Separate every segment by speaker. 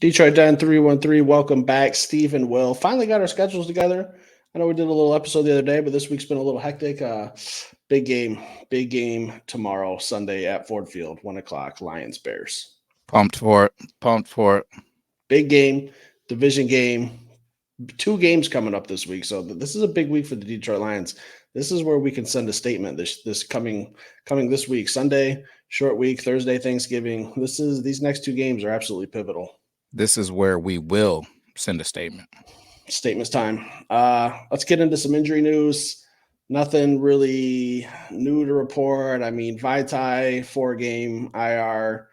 Speaker 1: Detroit Den 313, welcome back. Steve and Will finally got our schedules together. I know we did a little episode the other day, but this week's been a little hectic. Big game tomorrow, Sunday at Ford Field, 1 o'clock, Lions Bears.
Speaker 2: Pumped for it.
Speaker 1: Big game, division game, 2 games coming up this week. So this is a big week for the Detroit Lions. This is where we can send a statement this coming this week. Sunday, short week, Thursday, Thanksgiving. These next 2 games are absolutely pivotal.
Speaker 2: This is where we will send a statement.
Speaker 1: Statements time. Let's get into some injury news. Nothing really new to report. I mean, Vitae, 4-game IR.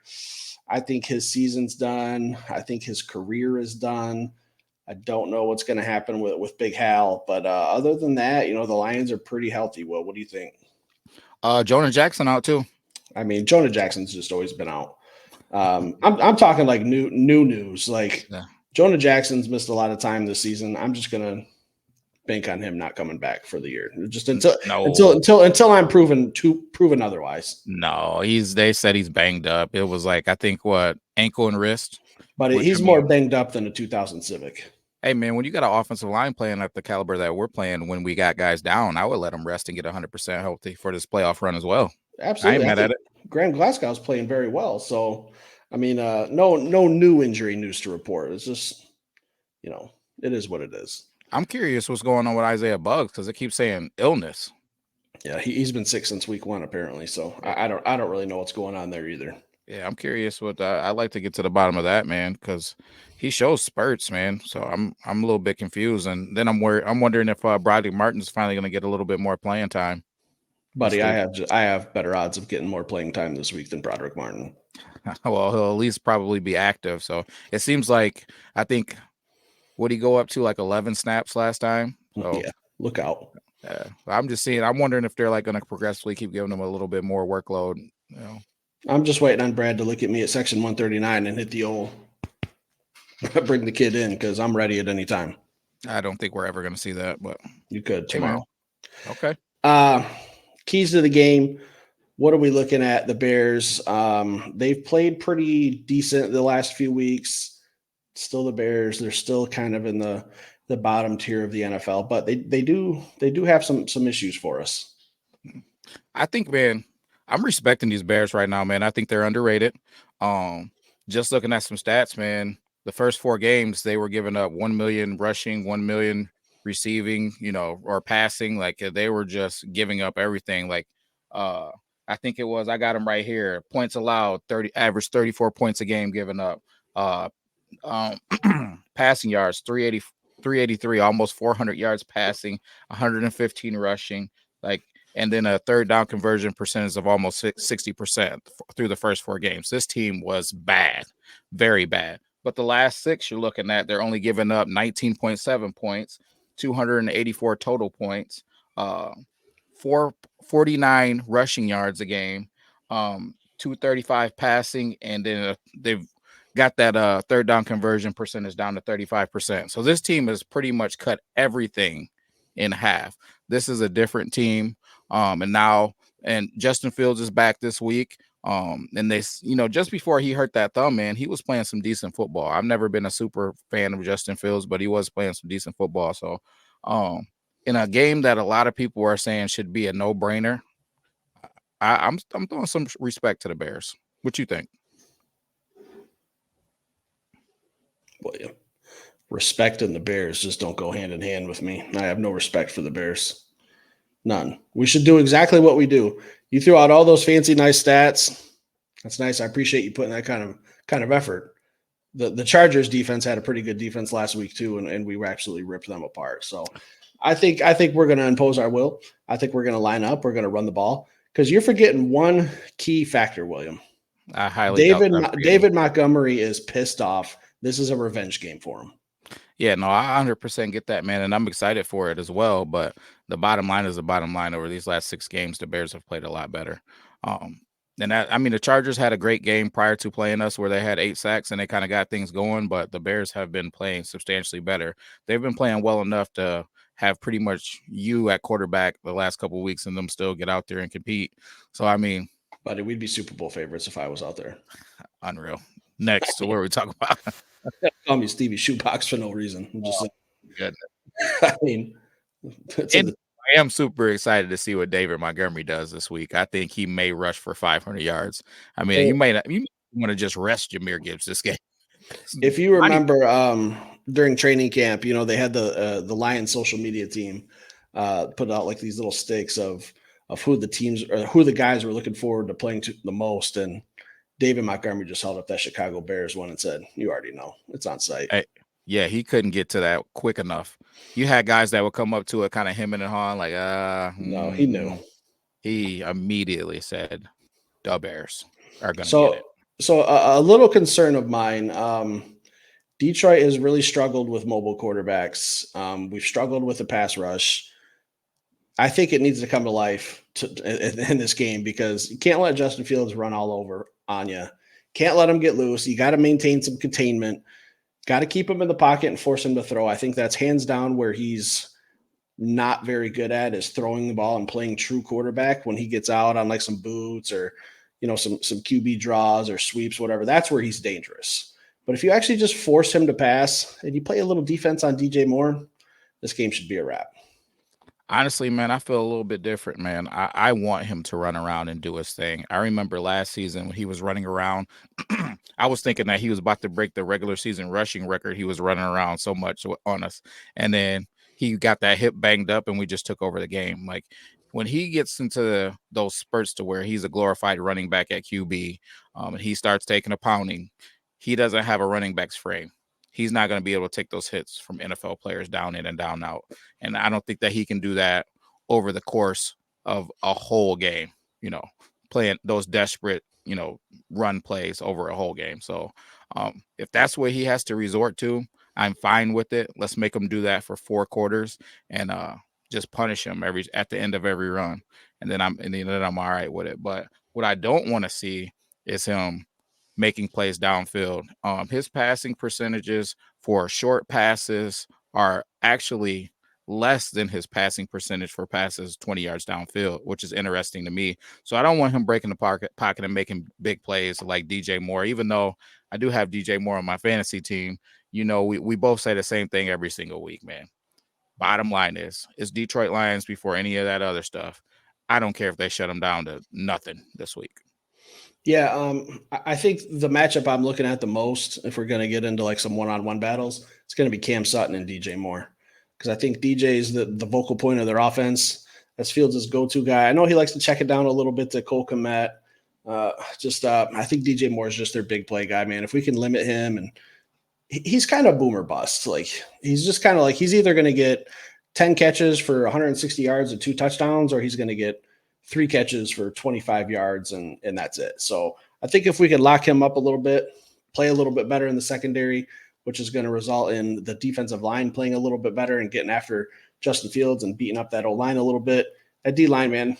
Speaker 1: I think his season's done. I think his career is done. I don't know what's going to happen with Big Hal. But other than that, the Lions are pretty healthy. Will, what do you think?
Speaker 2: Jonah Jackson out too.
Speaker 1: I mean, Jonah Jackson's just always been out. I'm talking like new news. Like Jonah Jackson's missed a lot of time this season. I'm just gonna bank on him not coming back for the year. Just until I'm proven otherwise.
Speaker 2: No, they said he's banged up. It was like I think ankle and wrist.
Speaker 1: But he's more banged up than a 2000 Civic.
Speaker 2: Hey man, when you got an offensive line playing at the caliber that we're playing, when we got guys down, I would let them rest and get 100% healthy for this playoff run as well.
Speaker 1: Absolutely,
Speaker 2: I ain't mad at it.
Speaker 1: Graham Glasgow's playing very well. So, I mean, no new injury news to report. It's just, it is what it is.
Speaker 2: I'm curious what's going on with Isaiah Buggs because it keeps saying illness.
Speaker 1: Yeah, he's been sick since week 1 apparently. So I don't really know what's going on there either.
Speaker 2: Yeah, I'm curious what I'd like to get to the bottom of that, man, because he shows spurts, man. So I'm a little bit confused, and then I'm wondering if Broderick Martin's finally going to get a little bit more playing time.
Speaker 1: Buddy, I have better odds of getting more playing time this week than Broderick Martin.
Speaker 2: Well, he'll at least probably be active. So it seems like I think would he go up to like 11 snaps last time? So,
Speaker 1: yeah, look out.
Speaker 2: I'm wondering if they're like going to progressively keep giving him a little bit more workload.
Speaker 1: I'm just waiting on Brad to look at me at section 139 and hit the old bring the kid in because I'm ready at any time.
Speaker 2: I don't think we're ever going to see that, but
Speaker 1: you could tomorrow.
Speaker 2: Okay.
Speaker 1: Keys to the game. What are we looking at? The Bears. They've played pretty decent the last few weeks. Still the Bears. They're still kind of in the bottom tier of the NFL, but they do have some issues for us.
Speaker 2: I think, man, I'm respecting these Bears right now, man. I think they're underrated. Just looking at some stats, man, the first 4 games, they were giving up 1 million rushing, 1 million receiving, or passing. Like they were just giving up everything. Like I think it was, I got them right here. Points allowed, average 34 points a game given up. Passing yards, 383, almost 400 yards passing, 115 rushing. Like, and then a third down conversion percentage of almost 60% through the first 4 games. This team was bad, very bad. But the last 6 you're looking at, they're only giving up 19.7 points, 284 total points, 449 rushing yards a game, 235 passing, and then they've got that third down conversion percentage down to 35%. So this team has pretty much cut everything in half. This is a different team. And Justin Fields is back this week. And they, just before he hurt that thumb, man, he was playing some decent football. I've never been a super fan of Justin Fields, but he was playing some decent football. So, in a game that a lot of people are saying should be a no-brainer, I'm throwing some respect to the Bears. What you think?
Speaker 1: Well, yeah. Respect and the Bears just don't go hand in hand with me. I have no respect for the Bears. None. We should do exactly what we do. You threw out all those fancy, nice stats. That's nice. I appreciate you putting that kind of effort. The Chargers defense had a pretty good defense last week too, and we absolutely ripped them apart. So I think we're going to impose our will. I think we're going to line up. We're going to run the ball because you're forgetting one key factor, William.
Speaker 2: I highly doubt
Speaker 1: David Montgomery is pissed off. This is a revenge game for him.
Speaker 2: Yeah, no, I 100% get that, man, and I'm excited for it as well. But the bottom line is the bottom line. Over these last 6 games, the Bears have played a lot better. The Chargers had a great game prior to playing us where they had 8 sacks and they kind of got things going, but the Bears have been playing substantially better. They've been playing well enough to have pretty much you at quarterback the last couple of weeks and them still get out there and compete. So,
Speaker 1: buddy, we'd be Super Bowl favorites if I was out there.
Speaker 2: Unreal. Next, so what are we talking about?
Speaker 1: Call me Stevie Shoebox for no reason. I'm just
Speaker 2: Oh,
Speaker 1: saying.
Speaker 2: goodness.
Speaker 1: I mean, it's in
Speaker 2: And
Speaker 1: the
Speaker 2: I am super excited to see what David Montgomery does this week. I think he may rush for 500 yards. I mean, you might want to just rest Jahmyr Gibbs this game.
Speaker 1: If you
Speaker 2: I need-
Speaker 1: remember during training camp, they had the Lions social media team put out like these little sticks of who the teams or who the guys were looking forward to playing to the most. And David Montgomery just held up that Chicago Bears one and said, "You already know it's on site."
Speaker 2: Hey, yeah, he couldn't get to that quick enough. You had guys that would come up to it, kind of hemming and hawing, like,
Speaker 1: No, he knew.
Speaker 2: He immediately said, "The Bears are gonna get it."
Speaker 1: So a little concern of mine. Detroit has really struggled with mobile quarterbacks. We've struggled with the pass rush. I think it needs to come to life in this game because you can't let Justin Fields run all over on you. Can't let him get loose. You got to maintain some containment. Got to keep him in the pocket and force him to throw. I think that's hands down where he's not very good at is throwing the ball and playing true quarterback when he gets out on like some boots or some QB draws or sweeps, whatever. That's where he's dangerous. But if you actually just force him to pass and you play a little defense on DJ Moore, this game should be a wrap.
Speaker 2: Honestly, man, I feel a little bit different, man. I want him to run around and do his thing. I remember last season when he was running around, I was thinking that he was about to break the regular season rushing record. He was running around so much on us. And then he got that hip banged up and we just took over the game. Like when he gets into those spurts to where he's a glorified running back at QB, and he starts taking a pounding, he doesn't have a running back's frame. He's not going to be able to take those hits from NFL players down in and down out. And I don't think that he can do that over the course of a whole game, playing those desperate, run plays over a whole game. So if that's what he has to resort to, I'm fine with it. Let's make him do that for 4 quarters and just punish him at the end of every run. And then I'm all right with it. But what I don't want to see is him making plays downfield. His passing percentages for short passes are actually less than his passing percentage for passes 20 yards downfield, which is interesting to me. So I don't want him breaking the pocket and making big plays like DJ Moore, even though I do have DJ Moore on my fantasy team. We both say the same thing every single week, man. Bottom line is Detroit Lions before any of that other stuff. I don't care if they shut them down to nothing this week.
Speaker 1: Yeah, I think the matchup I'm looking at the most, if we're going to get into like some one-on-one battles, it's going to be Cam Sutton and DJ Moore. Because I think DJ is the vocal point of their offense. That's Fields' go-to guy. I know he likes to check it down a little bit to Cole Kmet. I think DJ Moore is just their big play guy, man. If we can limit him, and he's kind of boomer bust. Like he's just kind of like he's either going to get 10 catches for 160 yards and 2 touchdowns, or he's going to get 3 catches for 25 yards and that's it. So I think if we could lock him up a little bit, play a little bit better in the secondary, which is going to result in the defensive line playing a little bit better and getting after Justin Fields and beating up that O-line a little bit. That D-line, man,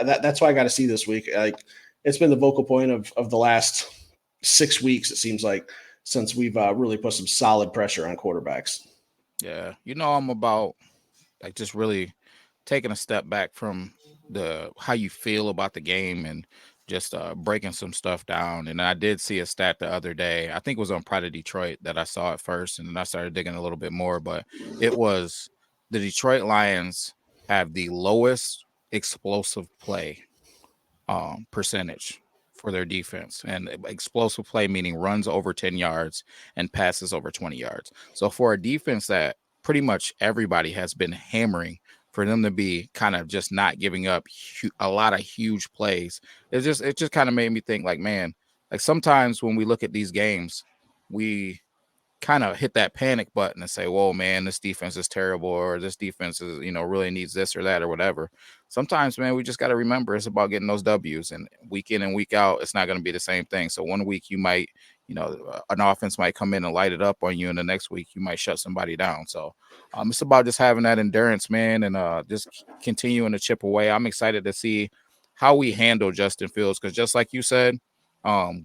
Speaker 1: that's what I got to see this week. Like it's been the vocal point of the last 6 weeks, it seems like, since we've really put some solid pressure on quarterbacks.
Speaker 2: Yeah. I'm about like just really taking a step back from how you feel about the game and just breaking some stuff down. And I did see a stat the other day. I think it was on Pride of Detroit that I saw it first, and then I started digging a little bit more. But it was the Detroit Lions have the lowest explosive play percentage for their defense, and explosive play meaning runs over 10 yards and passes over 20 yards. So for a defense that pretty much everybody has been hammering, for them to be kind of just not giving up a lot of huge plays, it just kind of made me think like, man, like sometimes when we look at these games, we kind of hit that panic button and say, whoa, man, this defense is terrible, or this defense is, really needs this or that or whatever. Sometimes, man, we just got to remember it's about getting those W's, and week in and week out, it's not going to be the same thing. So one week you might, an offense might come in and light it up on you, and the next week you might shut somebody down. So it's about just having that endurance, man, and just continuing to chip away. I'm excited to see how we handle Justin Fields, because just like you said,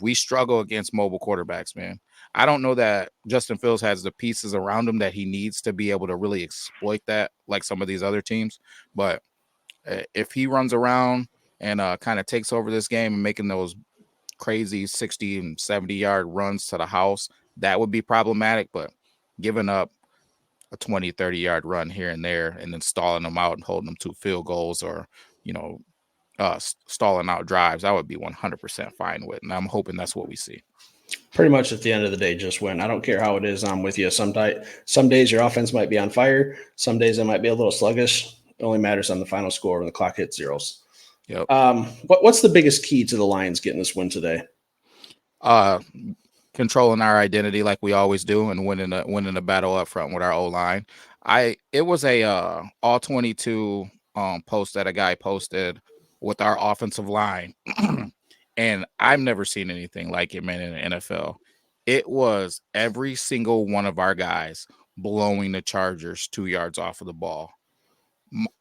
Speaker 2: we struggle against mobile quarterbacks, man. I don't know that Justin Fields has the pieces around him that he needs to be able to really exploit that like some of these other teams. But if he runs around and kind of takes over this game and making those crazy 60 and 70-yard runs to the house, that would be problematic. But giving up a 20, 30-yard run here and there and then stalling them out and holding them to field goals or, stalling out drives, I would be 100% fine with. And I'm hoping that's what we see.
Speaker 1: Pretty much at the end of the day, just win. I don't care how it is. I'm with you. Some days your offense might be on fire. Some days it might be a little sluggish. It only matters on the final score when the clock hits zeros.
Speaker 2: Yep.
Speaker 1: What's the biggest key to the Lions getting this win today?
Speaker 2: Controlling our identity like we always do and winning a battle up front with our O-line. It was a all 22 post that a guy posted with our offensive line. And I've never seen anything like it, man, in the NFL. It was every single one of our guys blowing the Chargers 2 yards off of the ball.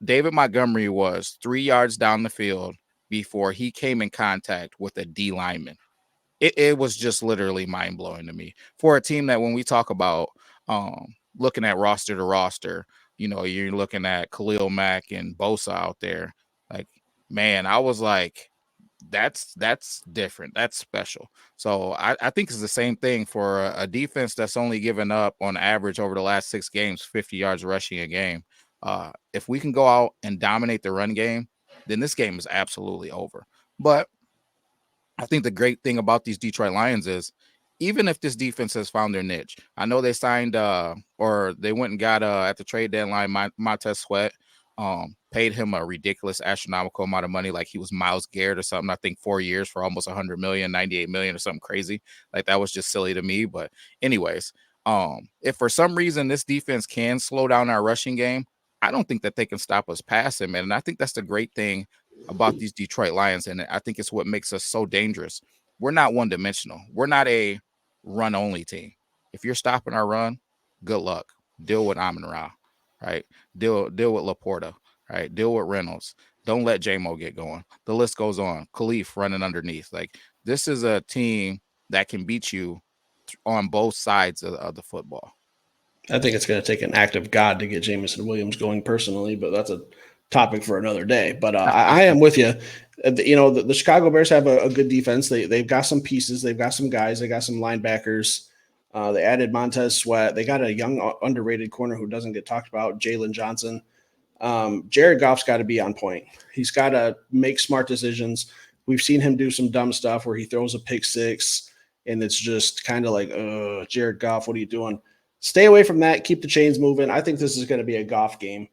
Speaker 2: David Montgomery was 3 yards down the field before he came in contact with a D lineman. It was just literally mind-blowing to me. For a team that when we talk about looking at roster to roster, you're looking at Khalil Mack and Bosa out there. Like, man, I was like, that's different. That's special. So I think it's the same thing for a defense that's only given up on average over the last 6 games, 50 yards rushing a game. If we can go out and dominate the run game, then this game is absolutely over. But I think the great thing about these Detroit Lions is even if this defense has found their niche, I know they signed or they went and got at the trade deadline Montez Sweat, paid him a ridiculous astronomical amount of money, like he was Myles Garrett or something. I think 4 years for almost 100 million, 98 million or something crazy. Like that was just silly to me. But anyways, if for some reason this defense can slow down our rushing game, I don't think that they can stop us passing, man. And I think that's the great thing about these Detroit Lions. And I think it's what makes us so dangerous. We're not one dimensional. We're not a run only team. If you're stopping our run, good luck. Deal with Amon-Ra, right? Deal with Laporta, right? Deal with Reynolds. Don't let J-Mo get going. The list goes on. Khalif running underneath. Like this is a team that can beat you on both sides of the football.
Speaker 1: I think it's going to take an act of God to get Jameson Williams going personally, but that's a topic for another day. But I am with you. The Chicago Bears have a good defense. They've got some pieces. They've got some guys. They got some linebackers. They added Montez Sweat. They got a young, underrated corner who doesn't get talked about, Jalen Johnson. Jared Goff's got to be on point. He's got to make smart decisions. We've seen him do some dumb stuff where he throws a pick six, and it's just kind of like, Jared Goff, what are you doing? Stay away from that. Keep the chains moving. I think this is going to be a Goff game.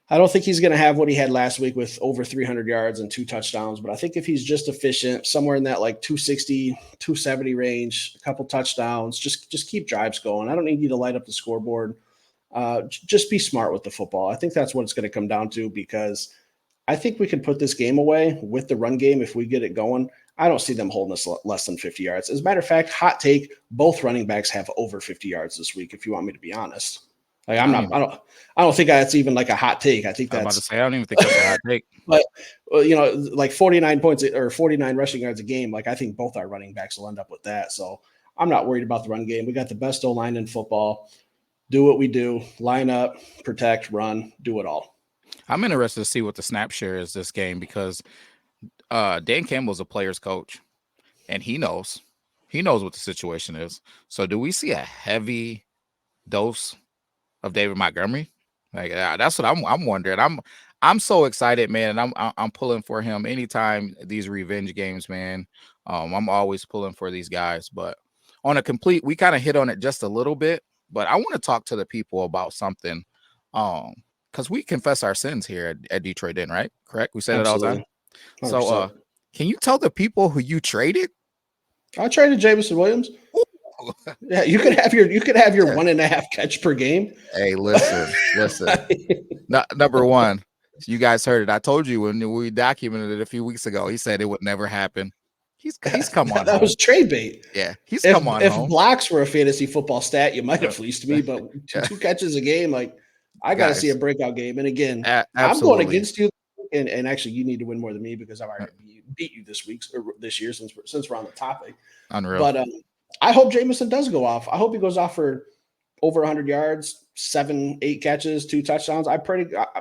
Speaker 1: I don't think he's going to have what he had last week with over 300 yards and 2 touchdowns, but I think if he's just efficient, somewhere in that like 260, 270 range, a couple touchdowns, just keep drives going. I don't need you to light up the scoreboard. Just be smart with the football. I think that's what it's going to come down to, because I think we can put this game away with the run game if we get it going. I don't see them holding us less than 50 yards. As a matter of fact, hot take, both running backs have over 50 yards this week, if you want me to be honest. Like I don't think that's even like a hot take. I think that's,
Speaker 2: I'm about to say, I don't even think that's a hot take.
Speaker 1: But like 49 points or 49 rushing yards a game. Like I think both our running backs will end up with that. So I'm not worried about the run game. We got the best O-line in football. Do what we do, line up, protect, run, do it all.
Speaker 2: I'm interested to see what the snap share is this game, because Dan Campbell's a player's coach, and he knows what the situation is. So do we see a heavy dose of David Montgomery? Like that's what I'm wondering. I'm so excited, man, and I'm pulling for him anytime these revenge games, man. I'm always pulling for these guys. But on a complete, we kind of hit on it just a little bit, but I want to talk to the people about something. Because we confess our sins here at Detroit Den, right? Correct? We said it all the time.
Speaker 1: 100%.
Speaker 2: So can you tell the people who you traded?
Speaker 1: I traded Jameson Williams. Yeah, you could have your 1.5 catch per game.
Speaker 2: Hey, listen. Number one, you guys heard it. I told you when we documented it a few weeks ago. He said it would never happen. He's come on.
Speaker 1: That was trade bait.
Speaker 2: Yeah, come on.
Speaker 1: If blocks were a fantasy football stat, you might have fleeced me. But 2 catches a game, like I got to see a breakout game. And again, I'm going against you. And actually, you need to win more than me, because I've already beat you this year since we're on the topic.
Speaker 2: Unreal.
Speaker 1: But I hope Jameson does go off. I hope he goes off for over 100 yards, 7-8 catches, 2 touchdowns.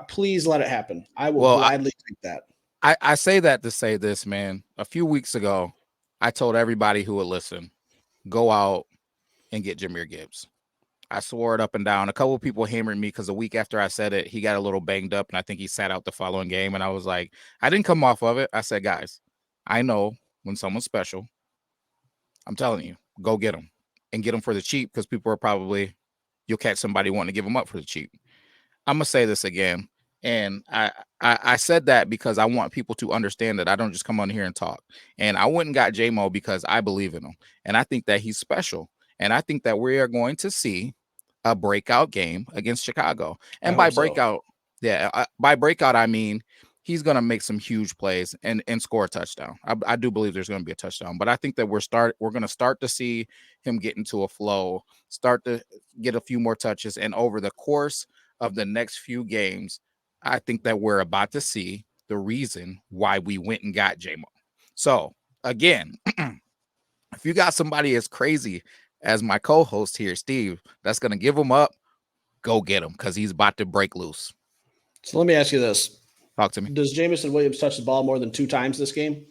Speaker 1: Please let it happen. I will gladly take that.
Speaker 2: I say that to say this, man. A few weeks ago, I told everybody who would listen, go out and get Jahmyr Gibbs. I swore it up and down. A couple of people hammered me because a week after I said it, he got a little banged up, and I think he sat out the following game. And I was like, I didn't come off of it. I said, guys, I know when someone's special. I'm telling you, go get them and get them for the cheap, because people are probably, you'll catch somebody wanting to give them up for the cheap. I'm gonna say this again, and I said that because I want people to understand that I don't just come on here and talk. And I went and got J-Mo because I believe in him, and I think that he's special, and I think that we are going to see a breakout game against Chicago. And by breakout, by breakout, I mean he's going to make some huge plays and score a touchdown. I do believe there's going to be a touchdown, but I think that we're going to start to see him get into a flow, start to get a few more touches, and over the course of the next few games, I think that we're about to see the reason why we went and got J-Mo. So again, if you got somebody as crazy as my co-host here, Steve, that's going to give him up, go get him, because he's about to break loose.
Speaker 1: So let me ask you this.
Speaker 2: Talk to me.
Speaker 1: Does Jameson Williams touch the ball more than 2 times this game?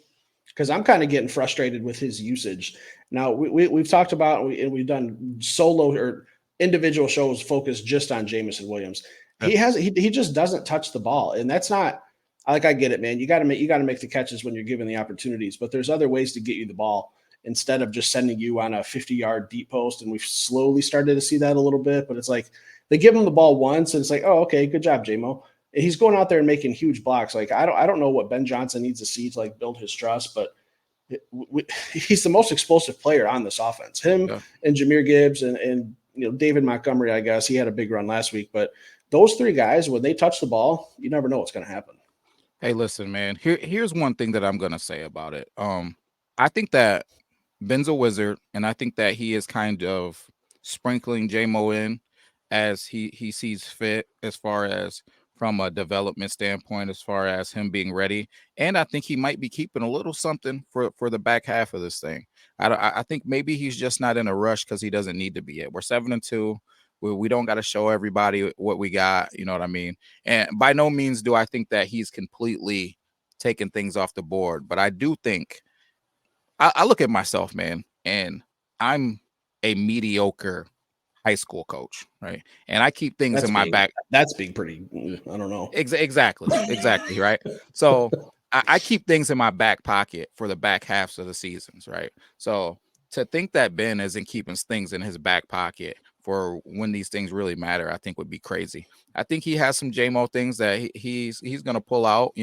Speaker 1: Because I'm kind of getting frustrated with his usage. Now, we've talked about, and we've done solo or individual shows focused just on Jameson Williams. Yeah. He just doesn't touch the ball. And that's not, like, I get it, man. You got to make the catches when you're given the opportunities, but there's other ways to get you the ball instead of just sending you on a 50-yard deep post. And we've slowly started to see that a little bit, but it's like they give him the ball once and it's like, oh, okay, good job, J-Mo. And he's going out there and making huge blocks. Like, I don't know what Ben Johnson needs to see to like build his trust, but he's the most explosive player on this offense. Him and Jahmyr Gibbs and David Montgomery, I guess he had a big run last week, but those 3 guys, when they touch the ball, you never know what's going to happen.
Speaker 2: Hey, listen, man, here's one thing that I'm going to say about it. I think that Ben's a wizard, and I think that he is kind of sprinkling J-Mo in as he sees fit, as far as from a development standpoint, as far as him being ready. And I think he might be keeping a little something for the back half of this thing. I think maybe he's just not in a rush because he doesn't need to be yet. We're 7-2. We don't got to show everybody what we got. You know what I mean? And by no means do I think that he's completely taken things off the board. But I do think, I look at myself, man, and I'm a mediocre high school coach, right? And I keep things in my back.
Speaker 1: That's being pretty, I don't know.
Speaker 2: Exactly, right? So I keep things in my back pocket for the back halves of the seasons, right? So to think that Ben isn't keeping things in his back pocket for when these things really matter, I think would be crazy. I think he has some J-Mo things that he's going to pull out,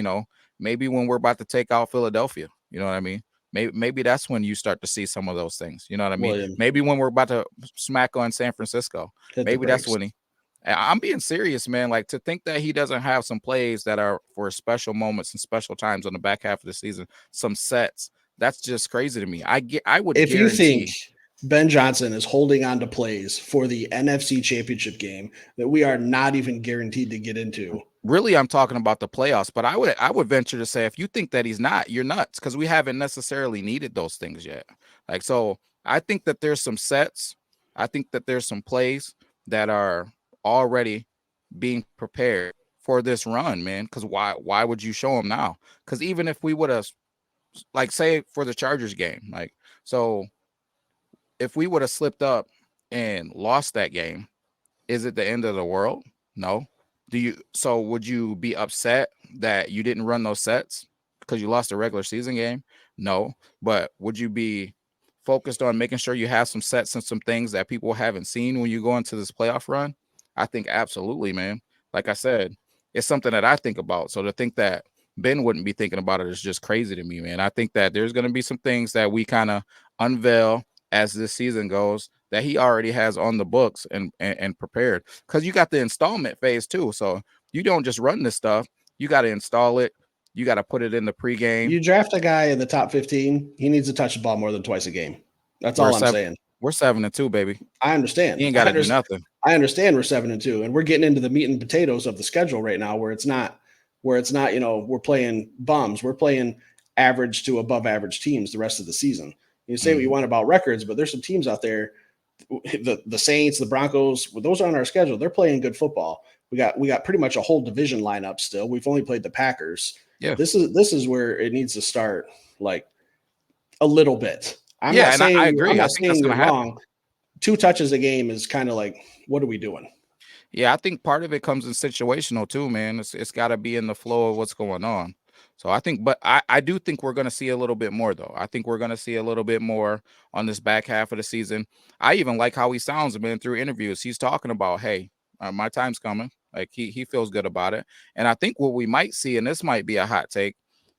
Speaker 2: maybe when we're about to take out Philadelphia, you know what I mean? Maybe that's when you start to see some of those things. You know what I mean?
Speaker 1: William.
Speaker 2: Maybe when we're about to smack on San Francisco. Maybe that's when I'm being serious, man. Like, to think that he doesn't have some plays that are for special moments and special times on the back half of the season, some sets, that's just crazy to me. I would
Speaker 1: if
Speaker 2: guarantee,
Speaker 1: you think Ben Johnson is holding on to plays for the NFC Championship game that we are not even guaranteed to get into.
Speaker 2: Really, I'm talking about the playoffs, but I would venture to say if you think that he's not, you're nuts, because we haven't necessarily needed those things yet. Like, so I think that there's some sets. I think that there's some plays that are already being prepared for this run, man. Because why would you show them now? Because even if we would have, like, say for the Chargers game, like, so if we would have slipped up and lost that game, is it the end of the world? No. So would you be upset that you didn't run those sets because you lost a regular season game? No. But would you be focused on making sure you have some sets and some things that people haven't seen when you go into this playoff run? I think absolutely, man. Like I said, it's something that I think about. So to think that Ben wouldn't be thinking about it is just crazy to me, man. I think that there's going to be some things that we kind of unveil as this season goes that he already has on the books and prepared, because you got the installment phase too. So you don't just run this stuff. You got to install it. You got to put it in the pregame.
Speaker 1: You draft a guy in the top 15, he needs to touch the ball more than twice a game. That's all I'm saying.
Speaker 2: We're 7-2, baby.
Speaker 1: I understand.
Speaker 2: You ain't got to do nothing.
Speaker 1: I understand we're 7-2, and we're getting into the meat and potatoes of the schedule right now, where it's not, we're playing bums. We're playing average to above average teams the rest of the season. You say what you want about records, but there's some teams out there, the Saints, the Broncos, those are on our schedule. They're playing good football. We got pretty much a whole division lineup still. We've only played the Packers.
Speaker 2: Yeah.
Speaker 1: This is where it needs to start, like, a little bit. I'm not saying
Speaker 2: I agree.
Speaker 1: I'm not saying you're wrong, 2 touches a game is kind of like, what are we doing?
Speaker 2: Yeah, I think part of it comes in situational too, man. It's got to be in the flow of what's going on. So I think, but I do think we're going to see a little bit more though. I think we're going to see a little bit more on this back half of the season. I even like how he sounds, man, through interviews. He's talking about, hey, my time's coming. Like he feels good about it. And I think what we might see, and this might be a hot take,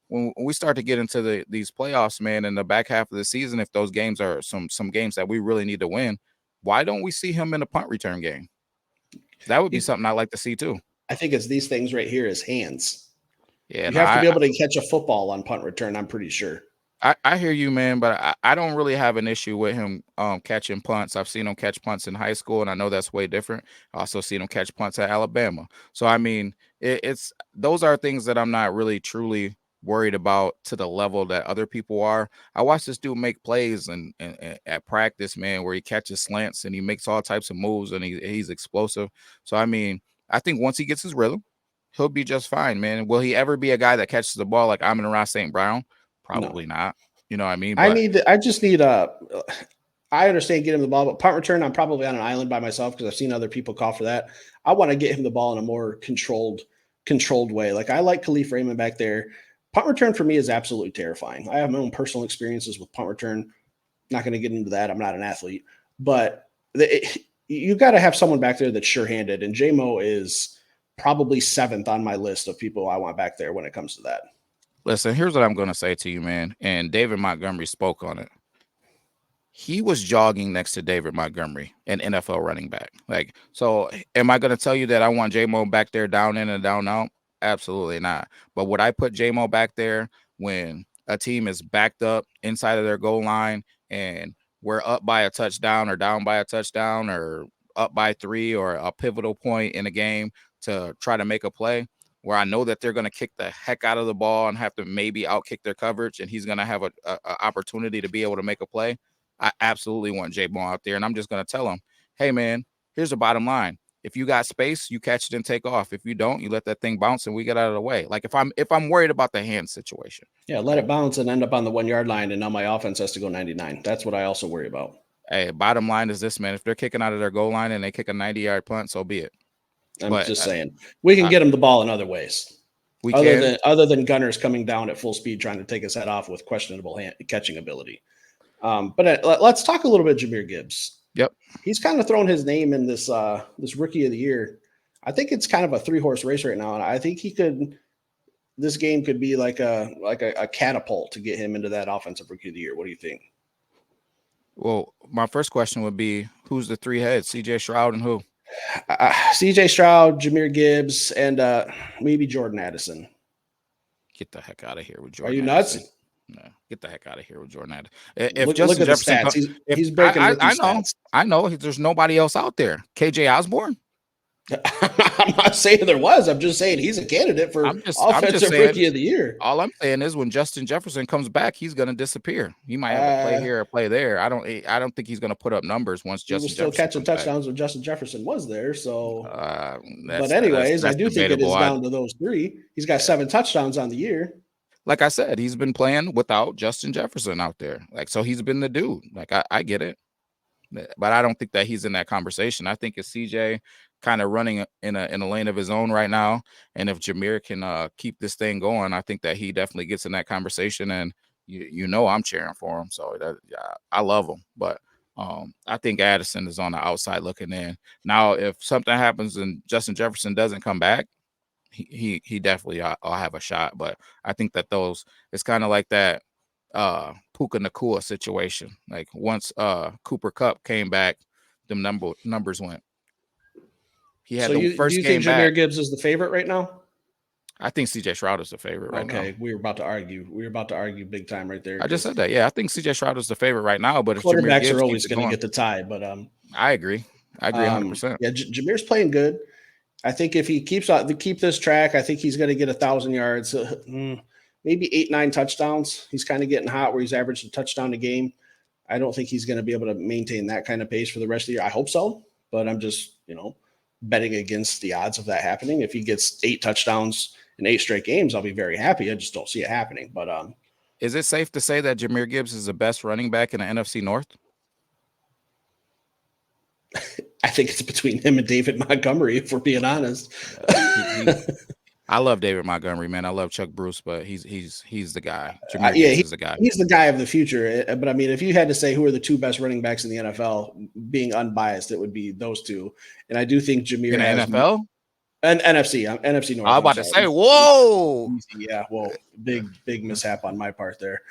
Speaker 2: when we start to get into these playoffs, man, in the back half of the season, if those games are some games that we really need to win, why don't we see him in a punt return game? That would be something I'd like to see too.
Speaker 1: I think it's these things right here, his hands.
Speaker 2: Yeah,
Speaker 1: you have to be able to catch a football on punt return, I'm pretty sure.
Speaker 2: I hear you, man, but I don't really have an issue with him catching punts. I've seen him catch punts in high school, and I know that's way different. I also seen him catch punts at Alabama. So I mean, it's those are things that I'm not really truly worried about to the level that other people are. I watched this dude make plays and at practice, man, where he catches slants and he makes all types of moves and he's explosive. So I mean, I think once he gets his rhythm, he'll be just fine, man. Will he ever be a guy that catches the ball like Amon-Ra St. Brown? Probably not. You know what I mean?
Speaker 1: But I just need I understand getting him the ball, but punt return, I'm probably on an island by myself because I've seen other people call for that. I want to get him the ball in a more controlled way. Like I like Khalif Raymond back there. Punt return for me is absolutely terrifying. I have my own personal experiences with punt return. Not going to get into that. I'm not an athlete, but you got to have someone back there that's sure-handed, and J-Mo is probably 7th on my list of people I want back there when it comes to that.
Speaker 2: Listen, here's what I'm going to say to you, man. And David Montgomery spoke on it. He was jogging next to David Montgomery, an NFL running back. Like, so am I going to tell you that I want J-Mo back there down in and down out? Absolutely not. But would I put J-Mo back there when a team is backed up inside of their goal line and we're up by a touchdown or down by a touchdown or up by 3 or a pivotal point in a game to try to make a play where I know that they're going to kick the heck out of the ball and have to maybe outkick their coverage and he's going to have a opportunity to be able to make a play? I absolutely want J-Mo out there, and I'm just going to tell him, hey, man, here's the bottom line. If you got space, you catch it and take off. If you don't, you let that thing bounce and we get out of the way. Like if I'm worried about the hand situation.
Speaker 1: Yeah, let it bounce and end up on the 1-yard line, and now my offense has to go 99. That's what I also worry about.
Speaker 2: Hey, bottom line is this, man. If they're kicking out of their goal line and they kick a 90-yard punt, so be it.
Speaker 1: I'm just saying. We can get them the ball in other ways. Other than gunners coming down at full speed trying to take his head off with questionable catching ability. But let's talk a little bit Jahmyr Gibbs.
Speaker 2: Yep.
Speaker 1: He's kind of thrown his name in this rookie of the year. I think it's kind of a 3-horse race right now. And I think this game could be like a catapult to get him into that offensive rookie of the year. What do you think?
Speaker 2: Well, my first question would be, who's the 3 heads? CJ Stroud and who?
Speaker 1: CJ Stroud, Jahmyr Gibbs, and maybe Jordan Addison.
Speaker 2: Get the heck out of here with Jordan.
Speaker 1: Are you nuts?
Speaker 2: Addison. No, get the heck out of here with Jordan Addison. If
Speaker 1: look
Speaker 2: Justin
Speaker 1: at
Speaker 2: Jefferson,
Speaker 1: the stats. He's breaking stats.
Speaker 2: I know. There's nobody else out there. KJ Osborne.
Speaker 1: I'm not saying there was. I'm just saying he's a candidate for offensive rookie of the year.
Speaker 2: All I'm saying is when Justin Jefferson comes back, he's going to disappear. He might have a play here or play there. I don't think he's going to put up numbers once Justin Jefferson. He was still catching
Speaker 1: touchdowns when Justin Jefferson was there. So, but anyways, I do think it is down to those 3. He's got 7 touchdowns on the year.
Speaker 2: Like I said, he's been playing without Justin Jefferson out there. Like, so he's been the dude. Like, I get it. But I don't think that he's in that conversation. I think it's CJ kind of running in a lane of his own right now. And if Jahmyr can keep this thing going, I think that he definitely gets in that conversation. And you know I'm cheering for him. So I love him. But I think Addison is on the outside looking in. Now, if something happens and Justin Jefferson doesn't come back, he definitely I'll have a shot. But I think that it's kind of like that Puka Nacua situation. Like once Cooper Kupp came back, them numbers went. He had the first game back. Do you think Jahmyr
Speaker 1: Gibbs is the favorite right now?
Speaker 2: I think CJ Stroud is the favorite right now.
Speaker 1: Okay, we were about to argue big time right there.
Speaker 2: I just said that. Yeah, I think CJ Stroud is the favorite right now. But if
Speaker 1: quarterbacks are always going to get the tie. But
Speaker 2: I agree. 100%.
Speaker 1: Yeah, Jahmyr's playing good. I think if he keep this track, I think he's going to get 1,000 yards, maybe 8-9 touchdowns. He's kind of getting hot where he's averaged a touchdown a game. I don't think he's going to be able to maintain that kind of pace for the rest of the year. I hope so, but I'm just betting against the odds of that happening. If he gets 8 touchdowns in 8 straight games, I'll be very happy. I just don't see it happening. But
Speaker 2: is it safe to say that Jahmyr Gibbs is the best running back in the NFC North?
Speaker 1: I think it's between him and David Montgomery, if we're being honest.
Speaker 2: I love David Montgomery, man. I love Chuck Bruce, but he's the guy. Jahmyr
Speaker 1: Yeah,
Speaker 2: Gibbs is the guy.
Speaker 1: He's the guy of the future. But I mean, if you had to say who are the two best running backs in the NFL, being unbiased, it would be those two. And I do think Jahmyr
Speaker 2: in the
Speaker 1: has
Speaker 2: NFL
Speaker 1: and NFC North.
Speaker 2: I was about to say, whoa,
Speaker 1: yeah, whoa, big mishap on my part there.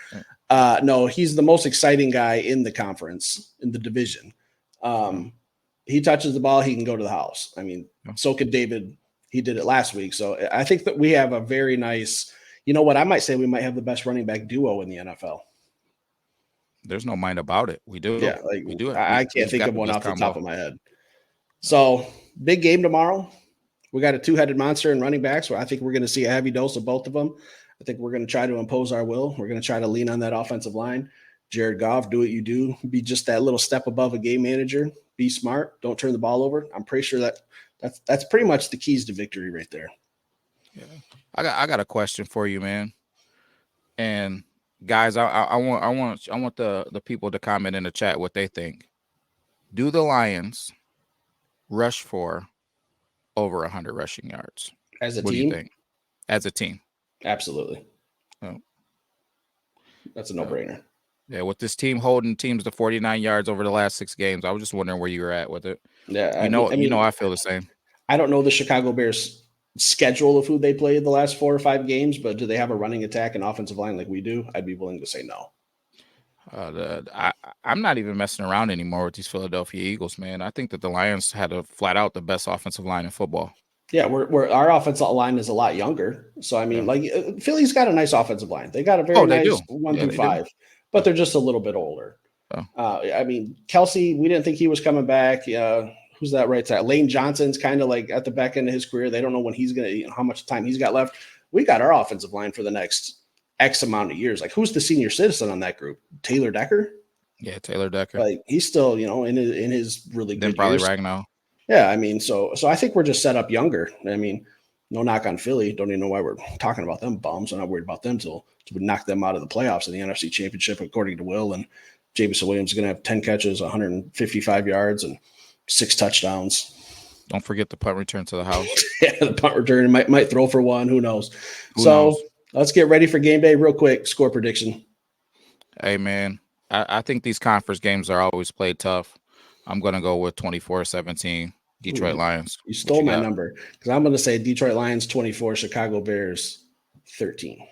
Speaker 1: No, he's the most exciting guy in the conference, in the division. He touches the ball, he can go to the house. I mean, so could David. He did it last week. So I think that we have a very nice, you know what, I might say we might have the best running back duo in the NFL.
Speaker 2: There's no mind about it. We do.
Speaker 1: Yeah,
Speaker 2: we do it.
Speaker 1: I can't think of one off the top of my head. So big game tomorrow. We got a two-headed monster in running backs. I think we're going to see a heavy dose of both of them. I think we're going to try to impose our will. We're going to try to lean on that offensive line. Jared Goff, do what you do. Be just that little step above a game manager. Be smart. Don't turn the ball over. I'm pretty sure that's pretty much the keys to victory right there.
Speaker 2: Yeah, I got a question for you, man. And guys, I want the people to comment in the chat what they think. Do the Lions rush for over 100 rushing yards
Speaker 1: As a
Speaker 2: what
Speaker 1: team?
Speaker 2: do you think? As a team,
Speaker 1: absolutely.
Speaker 2: Oh.
Speaker 1: That's a no-brainer.
Speaker 2: Yeah, with this team holding teams to 49 yards over the last 6 games, I was just wondering where you were at with it.
Speaker 1: Yeah,
Speaker 2: I feel the same.
Speaker 1: I don't know the Chicago Bears schedule of who they played the last 4 or 5 games, but do they have a running attack and offensive line like we do? I'd be willing to say no.
Speaker 2: I'm not even messing around anymore with these Philadelphia Eagles, man. I think that the Lions had a flat out the best offensive line in football.
Speaker 1: Yeah, our offensive line is a lot younger. So, I mean, Philly's got a nice offensive line. They got a very nice 1 through 5, but they're just a little bit older. I mean, Kelsey, we didn't think he was coming back. Who's that right side? Lane Johnson's kind of like at the back end of his career. They don't know when he's going to, how much time he's got left. We got our offensive line for the next X amount of years. Like, who's the senior citizen on that group? Taylor Decker?
Speaker 2: Yeah, Taylor Decker.
Speaker 1: Like, he's still, in his really good
Speaker 2: probably
Speaker 1: years.
Speaker 2: Ragnow.
Speaker 1: Yeah, I mean, so I think we're just set up younger. I mean, no knock on Philly. Don't even know why we're talking about them bums. I'm not worried about them till we knock them out of the playoffs in the NFC Championship, according to Will. And Jameson Williams is going to have 10 catches, 155 yards, and 6 touchdowns.
Speaker 2: Don't forget the punt return to the house.
Speaker 1: Yeah, the punt return might throw for one. Who knows? Who knows? Let's get ready for game day real quick. Score prediction.
Speaker 2: Hey, man, I think these conference games are always played tough. I'm going to go with 24-17, Detroit Lions.
Speaker 1: You stole my number because I'm going to say Detroit Lions 24, Chicago Bears 13.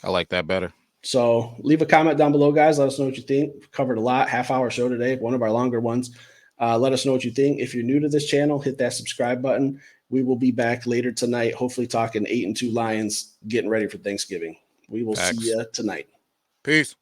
Speaker 2: I like that better.
Speaker 1: So leave a comment down below, guys. Let us know what you think. We've covered a lot. Half-hour show today, one of our longer ones. Let us know what you think. If you're new to this channel, hit that subscribe button. We will be back later tonight, hopefully talking 8-2 Lions, getting ready for Thanksgiving. We will see you tonight.
Speaker 2: Peace.